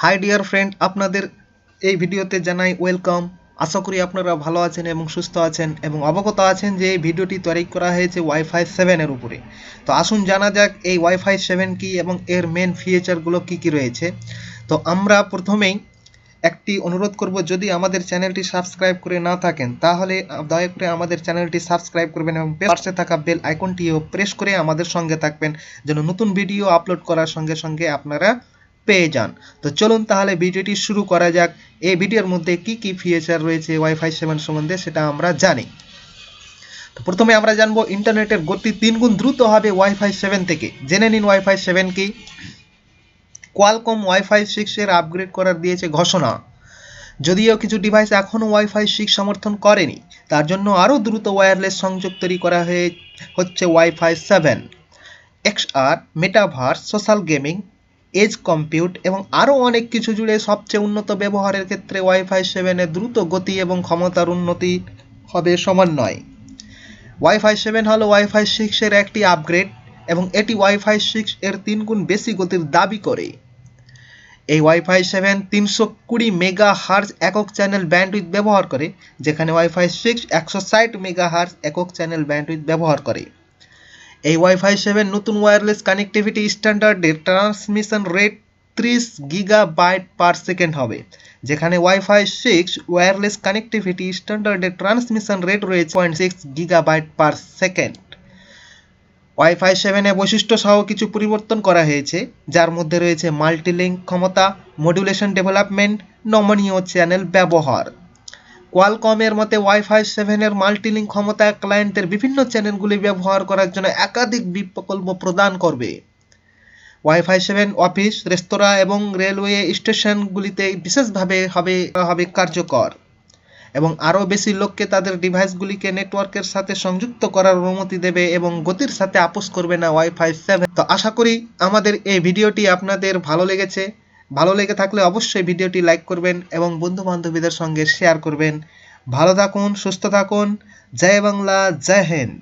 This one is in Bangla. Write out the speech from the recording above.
হাই ডিয়ার ফ্রেন্ড, আপনাদের এই ভিডিওতে জানাই ওয়েলকাম। আশা করি আপনারা ভালো আছেন এবং সুস্থ আছেন এবং অবগত আছেন যে এই ভিডিওটি তৈরি করা হয়েছে ওয়াইফাই 7-এর উপরে। তো আসুন জানা যাক এই ওয়াইফাই 7 কি এবং এর মেন ফিচারগুলো কি কি রয়েছে। তো আমরা প্রথমেই একটি অনুরোধ করব, যদি আমাদের চ্যানেলটি সাবস্ক্রাইব করে না থাকেন তাহলে দয়া করে আমাদের চ্যানেলটি সাবস্ক্রাইব করবেন এবং পাশে থাকা বেল আইকনটিও প্রেস করে আমাদের সঙ্গে থাকবেন, যেন নতুন ভিডিও আপলোড করার সঙ্গে সঙ্গে আপনারা পেয়ে যান। তো চলুন তাহলে ভিডিওটি শুরু করা যাক। এই ভিডিওর মধ্যে কি কি ফিচার রয়েছে ওয়াইফাই 7 সম্বন্ধে সেটা আমরা জানি। তো প্রথমে আমরা জানবো ইন্টারনেটের গতি 3 গুণ দ্রুত হবে ওয়াইফাই 7 থেকে। জেনে নিন ওয়াইফাই 7 কি। কোয়ালকম ওয়াইফাই 6 এর আপগ্রেড করার দিয়েছে ঘোষণা। যদিও কিছু ডিভাইস এখনও ওয়াইফাই 6 সমর্থন করেনি, তার জন্য আরও দ্রুত ওয়্যারলেস সংযোগ তৈরি করা হচ্ছে wifi 7। XR, metaverse, social gaming, edge compute এবং আরও অনেক কিছু জুড়ে সবচেয়ে উন্নত ব্যবহারের ক্ষেত্রে ওয়াইফাই 7-এর দ্রুত গতি এবং ক্ষমতার উন্নতি হবে সমন্বয়। ওয়াইফাই 7 হলো ওয়াইফাই 6-এর একটি আপগ্রেড এবং এটি ওয়াইফাই 6 এর 3 গুণ বেশি গতির দাবি করে। এই ওয়াইফাই 7 320 মেগা হার্জ একক চ্যানেল ব্যান্ডউইথ ব্যবহার করে, যেখানে ওয়াইফাই 6 160 মেগা হার্জ একক চ্যানেল ব্যান্ডউইথ ব্যবহার করে। এই ওয়াইফাই 7 নতুন ওয়্যারলেস কানেক্টিভিটি স্ট্যান্ডার্ডের transmission rate 30 gigabyte per second হবে, যেখানে ওয়াইফাই 6 ওয়্যারলেস কানেক্টিভিটি স্ট্যান্ডার্ডের ট্রান্সমিশন রেট রয়েছে 0.6 গিগাবাইট পার সেকেন্ড। ওয়াইফাই 7-এ বৈশিষ্ট্য সহ কিছু পরিবর্তন করা হয়েছে, যার মধ্যে রয়েছে মাল্টিলিঙ্ক ক্ষমতা, মডুলেশন ডেভেলপমেন্ট, নমনীয় চ্যানেল ব্যবহার। কোয়ালকমের মতে ওয়াইফাই 7-এর মাল্টিলিঙ্ক ক্ষমতা ক্লায়েন্টের বিভিন্ন চ্যানেলগুলি ব্যবহার করার জন্য একাধিক বিকল্প প্রদান করবে। ওয়াইফাই 7 অফিস, রেস্তোরাঁ এবং রেলওয়ে স্টেশনগুলিতে বিশেষভাবে হবে কার্যকর এবং আরও বেশি লোককে তাদের ডিভাইসগুলিকে নেটওয়ার্কের সাথে সংযুক্ত করার অনুমতি দেবে এবং গতির সাথে আপোস করবে না ওয়াইফাই 7। তো আশা করি আমাদের এই ভিডিওটি আপনাদের ভালো লেগেছে। ভালো লেগে থাকলে অবশ্যই ভিডিওটি লাইক করবেন এবং বন্ধু বান্ধবীদের সঙ্গে শেয়ার করবেন। ভালো থাকুন, সুস্থ থাকুন। জয় বাংলা, জয় হিন্দ।